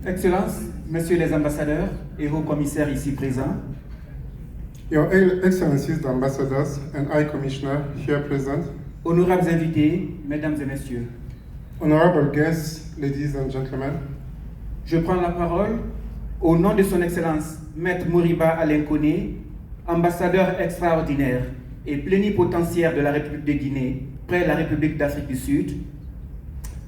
Excellences, Messieurs les ambassadeurs et vos commissaires ici présents, Your Excellencies, the ambassadors and High Commissioner here present, honorables invités, Mesdames et Messieurs, honorable guests, ladies and gentlemen, je prends la parole au nom de Son Excellence Maître Moriba Alain Koné, ambassadeur extraordinaire et plénipotentiaire de la République de Guinée près la République d'Afrique du Sud.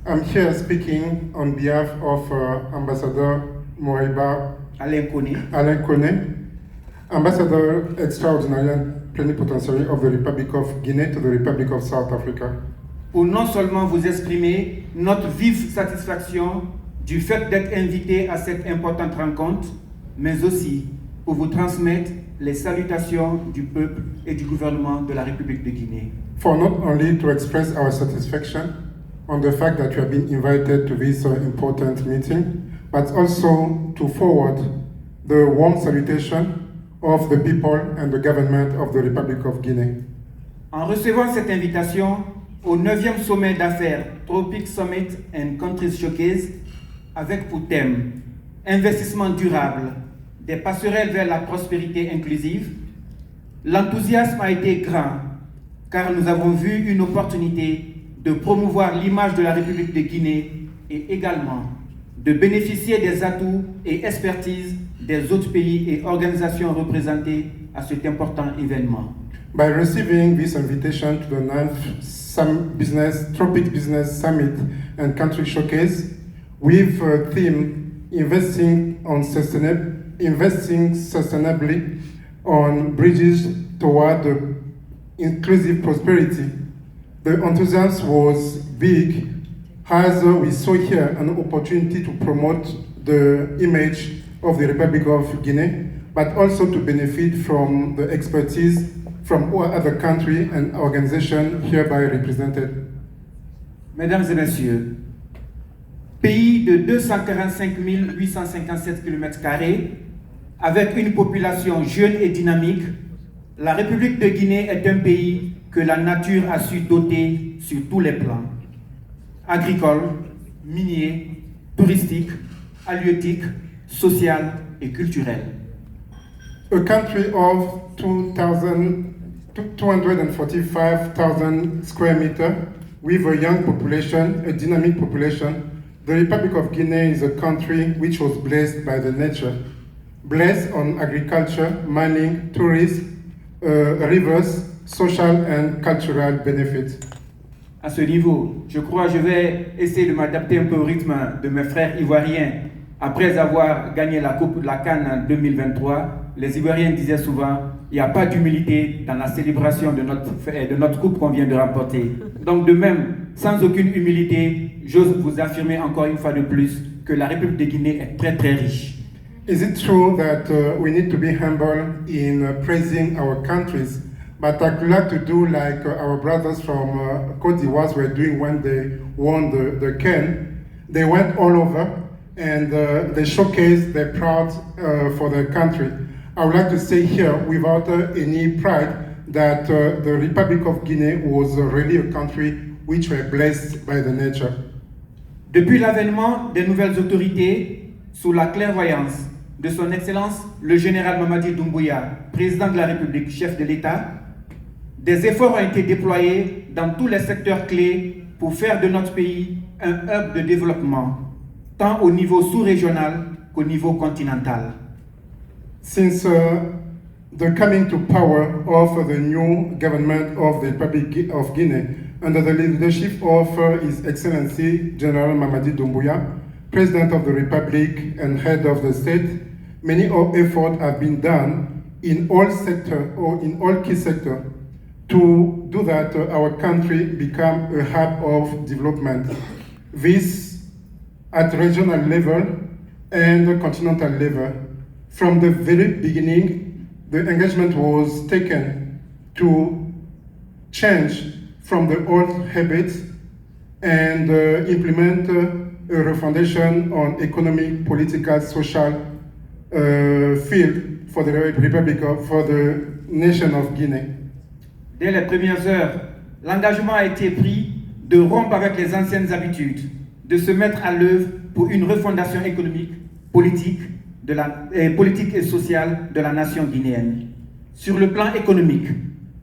I'm here speaking on behalf of Ambassador Moriba Alain Koné, Alain Koné, Ambassador Extraordinary and Plenipotentiary of the Republic of Guinea to the Republic of South Africa, pour non seulement vous exprimer notre vive satisfaction du fait d'être invité à cette importante rencontre, mais aussi pour vous transmettre les salutations du peuple et du gouvernement de la République de Guinée. for not only to express our satisfaction on the fact that you have been invited to this important meeting, but also to forward the warm salutation of the people and the government of the Republic of Guinea. En recevant cette invitation au 9e sommet d'affaires Tropic Summit and Countries Showcase, avec pour thème investissement durable, des passerelles vers la prospérité inclusive, l'enthousiasme a été grand car nous avons vu une opportunité de promouvoir l'image de la République de Guinée et également de bénéficier des atouts et expertises des autres pays et organisations représentés à cet important événement. By receiving this invitation to the 9th Tropic Business Summit and Country Showcase, with a theme investing sustainably on bridges toward the inclusive prosperity. The enthusiasm was big as we saw here an opportunity to promote the image of the Republic of Guinea, but also to benefit from the expertise from other countries and organizations hereby represented. Mesdames et Messieurs, pays de 245 857 km², avec une population jeune et dynamique, la République de Guinée est un pays que la nature a su doter sur tous les plans. Agricole, minier, touristique, halieutique, social et culturel. A country of 245,000 square meters with a young population, a dynamic population, the Republic of Guinea is a country which was blessed by the nature, blessed on agriculture, mining, tourism, rivers, social and cultural benefits. À ce niveau, je crois que je vais essayer de m'adapter un peu au rythme de mes frères ivoiriens. Après avoir gagné la CAN en 2023, les Ivoiriens disaient souvent il n'y a pas d'humilité dans la célébration de notre coupe qu'on vient de remporter. Donc de même, sans aucune humilité, j'ose vous affirmer encore une fois de plus que la République de Guinée est très très riche. Is it true that we need to be humble in praising our countries? But I'd like to do like our brothers from Côte d'Ivoire were doing when they won the CAN. They went all over and they showcased their pride for their country. I would like to say here, without any pride, that the Republic of Guinea was really a country which were blessed by the nature. Depuis l'avènement des nouvelles autorités, sous la clairvoyance de son Excellence le général Mamadi Doumbouya, président de la République, chef de l'État, des efforts ont été déployés dans tous les secteurs clés pour faire de notre pays un hub de développement, tant au niveau sous-régional qu'au niveau continental. Since the coming to power of the new government of the Republic of Guinea, under the leadership of His Excellency General Mamadi Doumbouya, President of the Republic and Head of the State, many efforts have been done in all sectors or in all key sectors to do that our country become a hub of development. This at regional level and continental level. From the very beginning, the engagement was taken to change from the old habits and implement a refundation on economic, political, social field for the Republic for the nation of Guinea. Dès les premières heures, l'engagement a été pris de rompre avec les anciennes habitudes, de se mettre à l'œuvre pour une refondation économique politique et sociale de la nation guinéenne. Sur le plan économique,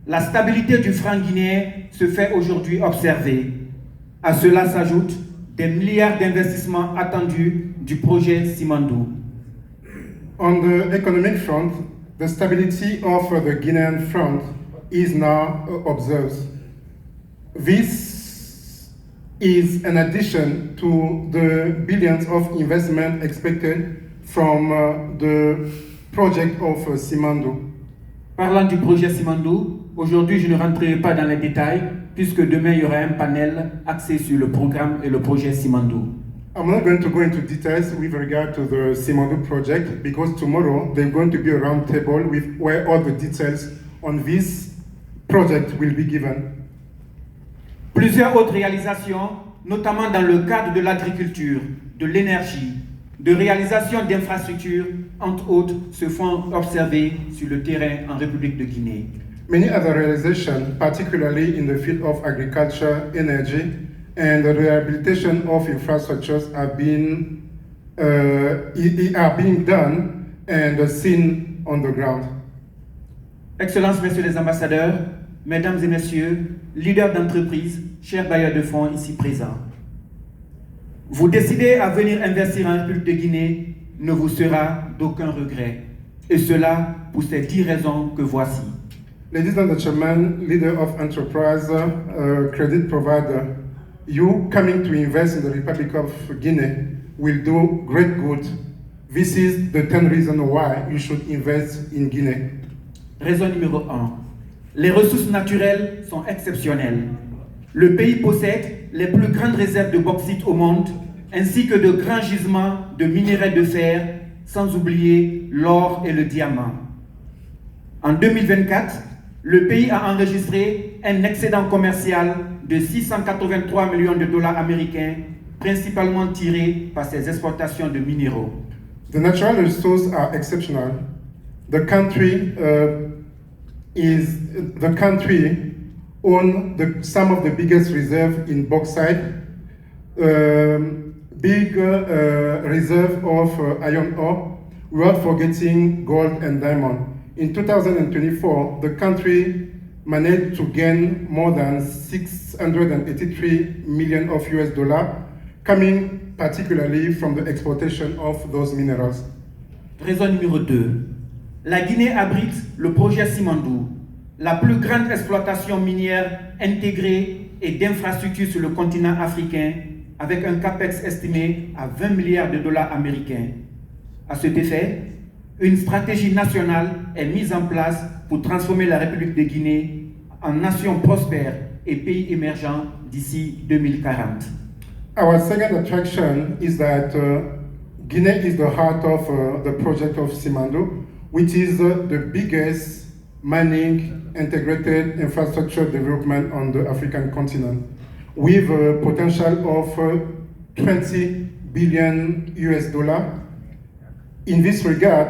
la stabilité du franc guinéen se fait aujourd'hui observer. À cela s'ajoutent des milliards d'investissements attendus du projet Simandou. On the economic front, the stability of the Guinean front is now observed. This is an addition to the billions of investment expected from the project of Simandou. Parlant du projet Simandou, aujourd'hui je ne rentrerai pas dans les détails puisque demain il y aura un panel axé sur le programme et le projet Simandou. I'm not going to go into details with regard to the Simandou project because tomorrow there's going to be a round table with where all the details on this project will be given. Plusieurs autres réalisations, notamment dans le cadre de l'agriculture, de l'énergie, de réalisation d'infrastructures, entre autres, se font observer sur le terrain en République de Guinée. Many other realizations, particularly in the field of agriculture, energy, and the rehabilitation of infrastructures are being done and seen on the ground. Excellences, messieurs les ambassadeurs, mesdames et messieurs, leaders d'entreprise, chers bailleurs de fonds ici présents, vous décidez à venir investir en République de Guinée, ne vous sera d'aucun regret. Et cela pour ces 10 raisons que voici. Ladies and gentlemen, leader of enterprise, credit provider, you coming to invest in the Republic of Guinea will do great good. This is the 10 reasons why you should invest in Guinea. Raison numéro 1. Les ressources naturelles sont exceptionnelles. Le pays possède les plus grandes réserves de bauxite au monde, ainsi que de grands gisements de minerais de fer, sans oublier l'or et le diamant. En 2024, le pays a enregistré un excédent commercial de 683 millions de dollars américains, principalement tiré par ses exportations de minéraux. The natural resources are exceptional. The country owns some of the biggest reserves in bauxite, big reserve of iron ore, without forgetting gold and diamond. In 2024, the country managed to gain more than 683 million of US dollars, coming particularly from the exportation of those minerals. Raison numéro 2. La Guinée abrite le projet Simandou, la plus grande exploitation minière intégrée et d'infrastructures sur le continent africain, avec un capex estimé à 20 milliards de dollars américains. À cet effet, une stratégie nationale est mise en place pour transformer la République de Guinée en nation prospère et pays émergent d'ici 2040. Our second attraction is that Guinea is the heart of the project of Simandou, which is the biggest mining integrated infrastructure development on the African continent, with a potential of 20 billion US dollar. In this regard,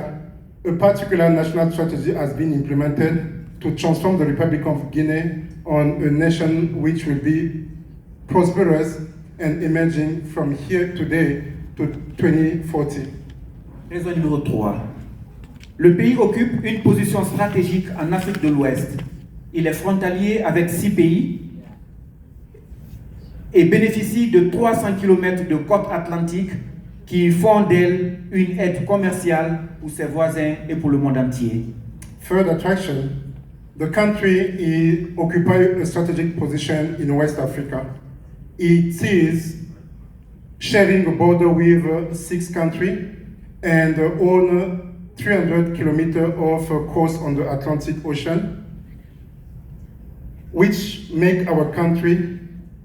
a particular national strategy has been implemented to transform the Republic of Guinea on a nation which will be prosperous and emerging from here today to 2040. Raison numéro 3. Le pays occupe une position stratégique en Afrique de l'Ouest. Il est frontalier avec 6 pays et bénéficie de 300 km de côte atlantique qui font d'elle une aide commerciale pour ses voisins et pour le monde entier. Third attraction, the country occupies a strategic position in West Africa. It is sharing a border with 6 countries and own 300 kilometers of coast on the Atlantic Ocean, which make our country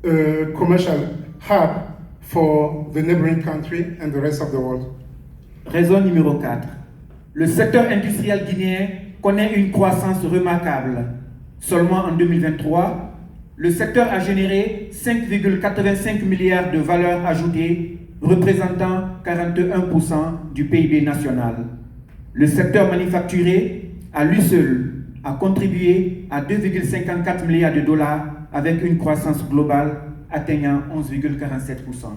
a commercial hub for the neighboring country and the rest of the world. Raison numéro 4. Le secteur industriel guinéen connaît une croissance remarquable. Seulement en 2023, le secteur a généré 5,85 milliards de valeur ajoutée, représentant 41% du PIB national. Le secteur manufacturier, à lui seul, a contribué à 2,54 milliards de dollars avec une croissance globale atteignant 11,47%.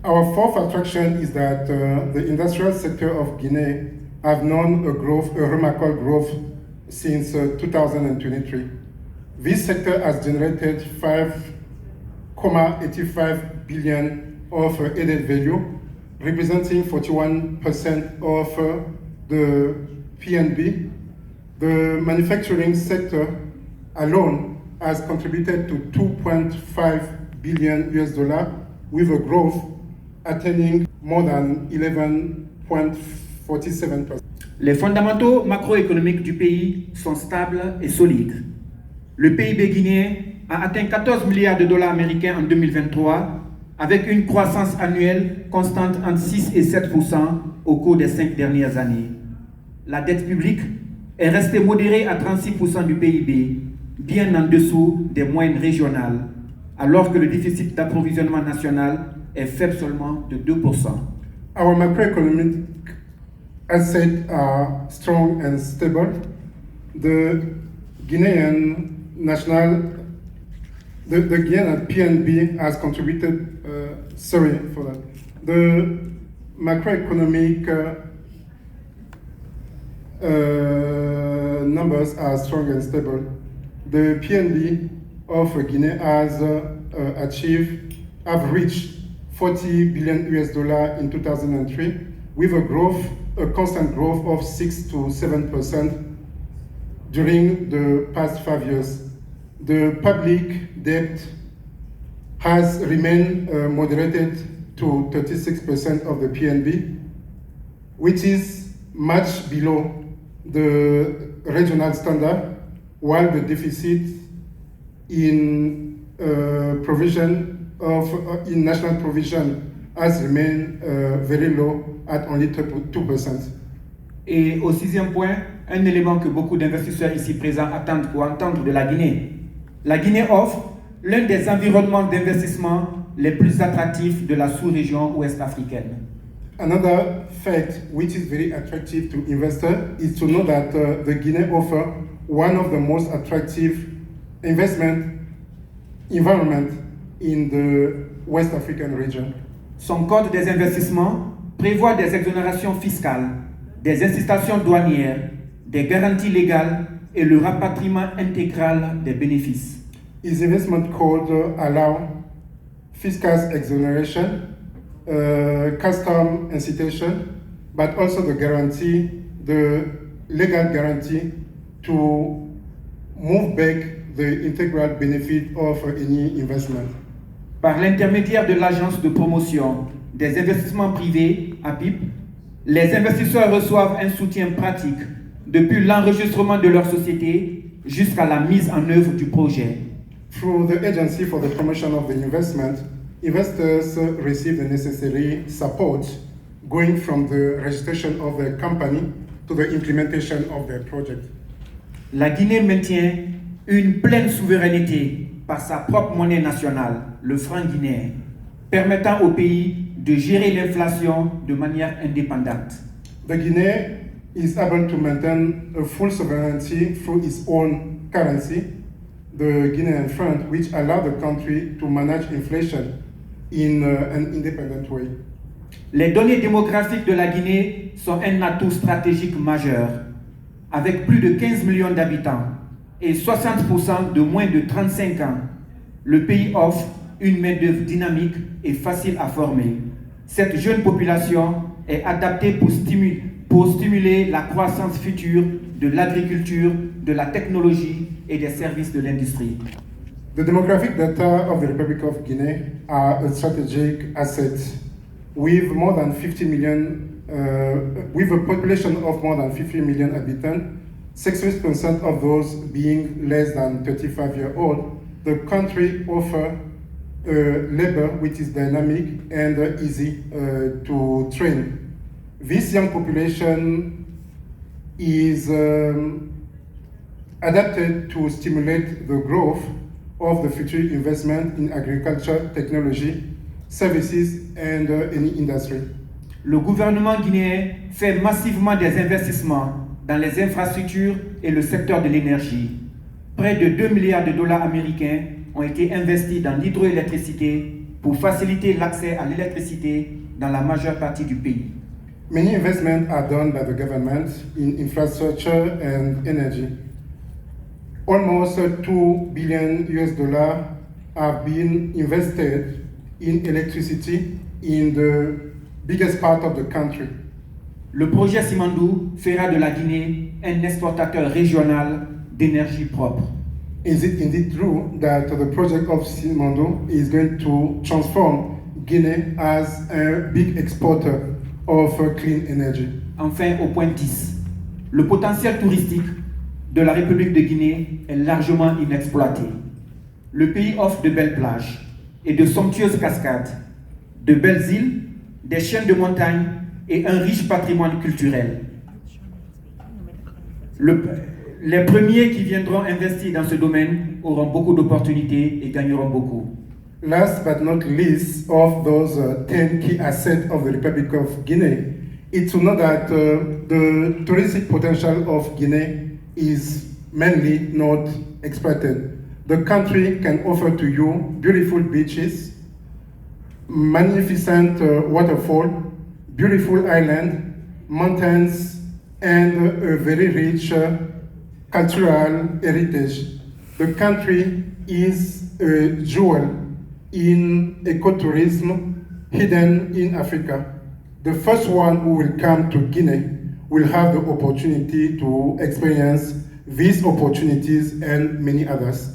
Our fourth attraction is that the industrial sector of Guinea have known a remarkable growth since 2023. This sector has generated 5.85 billion of added value, representing 41% of the PNB. The manufacturing sector alone has contributed to 2.5 billion US dollars, with a growth attaining more than 11.47%. Les fondamentaux macroéconomiques du pays sont stables et solides. Le PIB guinéen a atteint 14 milliards de dollars américains en 2023, avec une croissance annuelle constante entre 6 et 7% au cours des 5 dernières années. La dette publique est restée modérée à 36% du PIB, bien en dessous des moyennes régionales, alors que le déficit d'approvisionnement national est faible seulement de 2%. Our macroeconomic assets are strong and stable. The Guinean PNB has contributed, the macroeconomic numbers are strong and stable. The PNB of Guinea have reached 40 billion US dollars in 2003, with a constant growth of 6 to 7% during the past 5 years. The public debt has remained moderated to 36% of the PNB, which is much below the regional standard, while the deficit in national provision has remained very low at only 2%. Et au sixième point, un élément que beaucoup d'investisseurs ici présents attendent pour entendre de la Guinée. La Guinée offre l'un des environnements d'investissement les plus attractifs de la sous-région ouest africaine. Another fact which is very attractive to investors is to know that the Guinea offers one of the most attractive investment environment in the West African region. Son code des investissements prévoit des exonérations fiscales, des incitations douanières, des garanties légales et le rapatriement intégral des bénéfices. His investment code allow fiscal exoneration, custom incitation, but also the legal guarantee to move back the integral benefit of any investment. Par l'intermédiaire de l'agence de promotion des investissements privés, APIP, les investisseurs reçoivent un soutien pratique depuis l'enregistrement de leur société jusqu'à la mise en œuvre du projet. Through the Agency for the Promotion of the Investment, investors receive the necessary support going from the registration of the company to the implementation of their project. La Guinée maintient une pleine souveraineté par sa propre monnaie nationale, le franc guinéen, permettant au pays de gérer l'inflation de manière indépendante. The Guinea is able to maintain a full sovereignty through its own currency, the Guinean franc, which allow the country to manage inflation in an independent way. Les données démographiques de la Guinée sont un atout stratégique majeur. Avec plus de 15 millions d'habitants et 60% de moins de 35 ans, le pays offre une main-d'œuvre dynamique et facile à former. Cette jeune population est adaptée pour stimuler la croissance future de l'agriculture, de la technologie et des services de l'industrie. The demographic data of the Republic of Guinea are a strategic asset with more than 50 million, with a population of more than 50 million inhabitants, 60% of those being less than 35 years old. The country offers labor which is dynamic and easy to train. This young population is adapted to stimulate the growth of the future investment in agriculture, technology, services, and any industry. Le gouvernement guinéen fait massivement des investissements dans les infrastructures et le secteur de l'énergie. Près de 2 milliards de dollars américains ont été investis dans l'hydroélectricité, pour faciliter l'accès à l'électricité dans la majeure partie du pays. Many investments are done by the government in infrastructure and energy. Almost $2 billion have been invested in electricity in the biggest part of the country. Le projet Simandou fera de la Guinée un exportateur régional d'énergie propre. Is it indeed true that the project of Simandou is going to transform Guinea as a big exporter of clean energy? Enfin, au point 10, le potentiel touristique de la République de Guinée est largement inexploité. Le pays offre de belles plages et de somptueuses cascades, de belles îles, des chaînes de montagnes et un riche patrimoine culturel. Les premiers qui viendront investir dans ce domaine auront beaucoup d'opportunités et gagneront beaucoup. Last but not least, of those 10 key assets of the Republic of Guinea, it's to know that the touristic potential of Guinea is mainly not exploited. The country can offer to you beautiful beaches, magnificent waterfall, beautiful island, mountains, and a very rich cultural heritage. The country is a jewel in ecotourism hidden in Africa. The first one who will come to Guinea will have the opportunity to experience these opportunities and many others.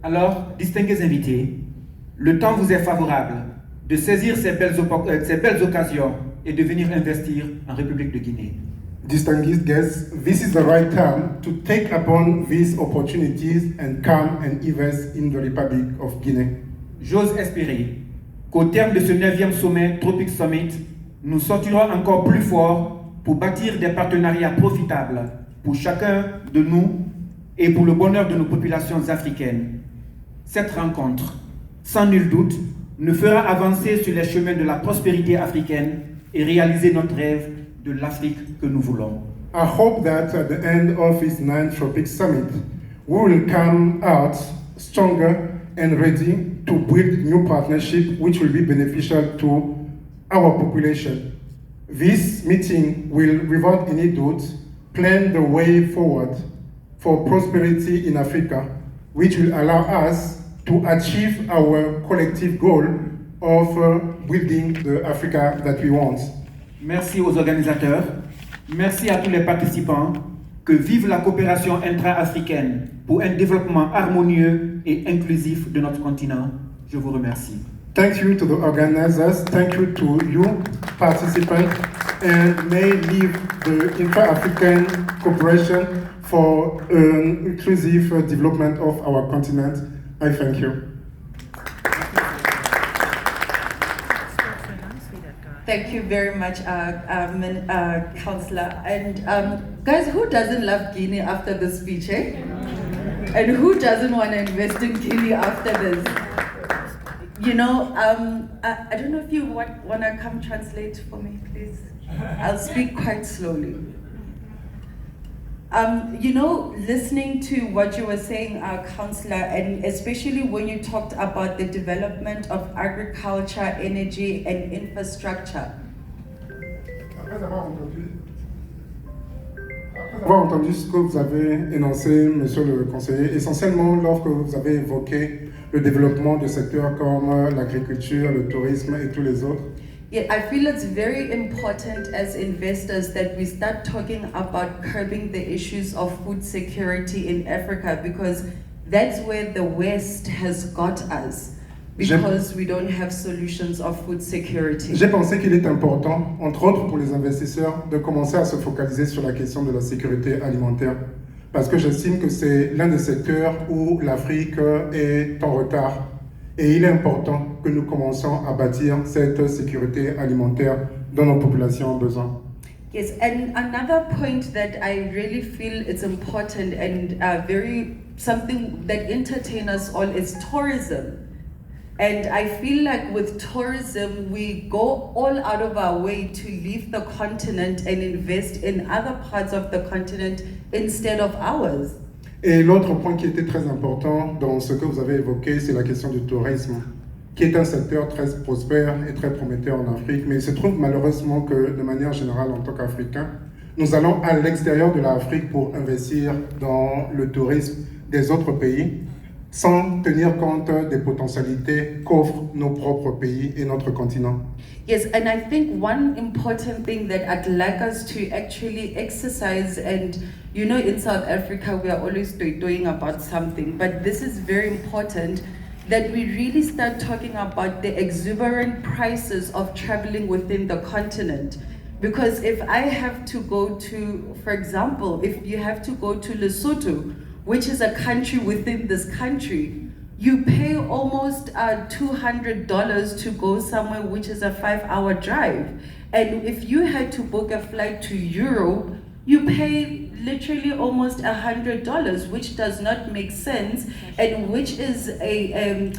Alors, distingués invités, le temps vous est favorable de saisir ces belles occasions et de venir investir en République de Guinée. Distinguished guests, this is the right time to take upon these opportunities and come and invest in the Republic of Guinea. J'ose espérer qu'au terme de ce 9e sommet Tropic Summit, nous sortirons encore plus fort pour bâtir des partenariats profitables pour chacun de nous et pour le bonheur de nos populations africaines. Cette rencontre, sans nul doute, nous fera avancer sur les chemins de la prospérité africaine et réaliser notre rêve de l'Afrique que nous voulons. I hope that at the end of this 9th Tropic Summit, we will come out stronger and ready to build new partnership which will be beneficial to our population. This meeting will, without any doubt, plan the way forward for prosperity in Africa, which will allow us to achieve our collective goal of building the Africa that we want. Merci aux organisateurs, merci à tous les participants, que vive la coopération intra-africaine pour un développement harmonieux et inclusif de notre continent. Je vous remercie. Thank you to the organizers, thank you to you participants, and may live the intra-African cooperation for an inclusive development of our continent. I thank you. Thank you very much, Councillor. And guys, who doesn't love Guinea after this speech, eh? And who doesn't want to invest in Guinea after this? You know, I don't know if you want to come translate for me, please. I'll speak quite slowly. You know, listening to what you were saying, Councillor, and especially when you talked about the development of agriculture, energy, and infrastructure. Après avoir entendu ce que vous avez énoncé, Monsieur le Conseiller, essentiellement lorsque vous avez évoqué le développement de secteurs comme l'agriculture, le tourisme et tous les autres. Yeah, I feel it's very important as investors that we start talking about curbing the issues of food security in Africa, because that's where the West has got us, because we don't have solutions of food security. J'ai pensé qu'il est important, entre autres pour les investisseurs, de commencer à se focaliser sur la question de la sécurité alimentaire, parce que j'estime que c'est l'un des secteurs où l'Afrique est en retard. Et il est important que nous commencions à bâtir cette sécurité alimentaire dont nos populations ont besoin. Yes, and another point that I really feel is important and very something that entertains us all is tourism. And I feel like with tourism, we go all out of our way to leave the continent and invest in other parts of the continent instead of ours. Et l'autre point qui était très important dans ce que vous avez évoqué, c'est la question du tourisme. qui est un secteur très prospère et très prometteur en Afrique. Mais il se trouve malheureusement que, de manière générale, en tant qu'Africains, nous allons à l'extérieur de l'Afrique pour investir dans le tourisme des autres pays, sans tenir compte des potentialités qu'offrent nos propres pays et notre continent. Yes, and I think one important thing that I'd like us to actually exercise, and you know, in South Africa, we are always doing about something, but this is very important that we really start talking about the exuberant prices of traveling within the continent. Because if I have to go to, for example, if you have to go to Lesotho, which is a country within this country, you pay almost $200 to go somewhere which is a 5-hour drive. And if you had to book a flight to Europe, you pay literally almost $100, which does not make sense, and which is a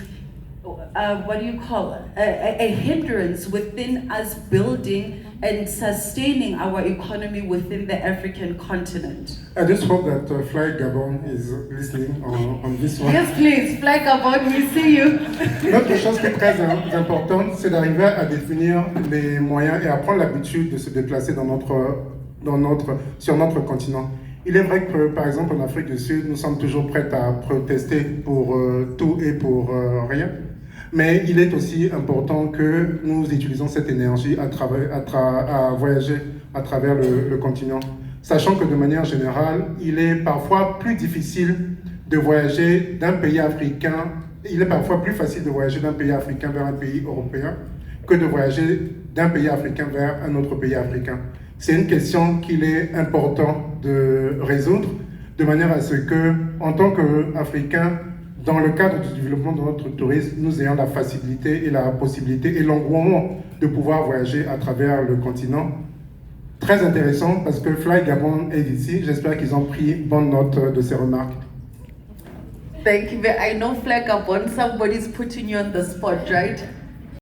what do you call it? A hindrance within us building and sustaining our economy within the African continent. I just hope that Fly Gabon is listening on this one. Yes, please, Fly Gabon, we see you. Une autre chose qui est très importante, c'est d'arriver à définir les moyens et à prendre l'habitude de se déplacer sur notre continent. Il est vrai que, par exemple, en Afrique du Sud, nous sommes toujours prêts à protester pour tout et pour rien. Mais il est aussi important que nous utilisons cette énergie à voyager à travers le continent. Sachant que de manière générale, il est parfois plus difficile de voyager d'un pays africain, il est parfois plus facile de voyager d'un pays africain vers un pays européen que de voyager d'un pays africain vers un autre pays africain. C'est une question qu'il est important de résoudre de manière à ce que, en tant qu'Africains, dans le cadre du développement de notre tourisme, nous ayons la facilité et la possibilité et l'engouement de pouvoir voyager à travers le continent. Très intéressant parce que Fly Gabon est ici. J'espère qu'ils ont pris bonne note de ces remarques. Thank you. I know Fly Gabon, somebody's putting you on the spot, right?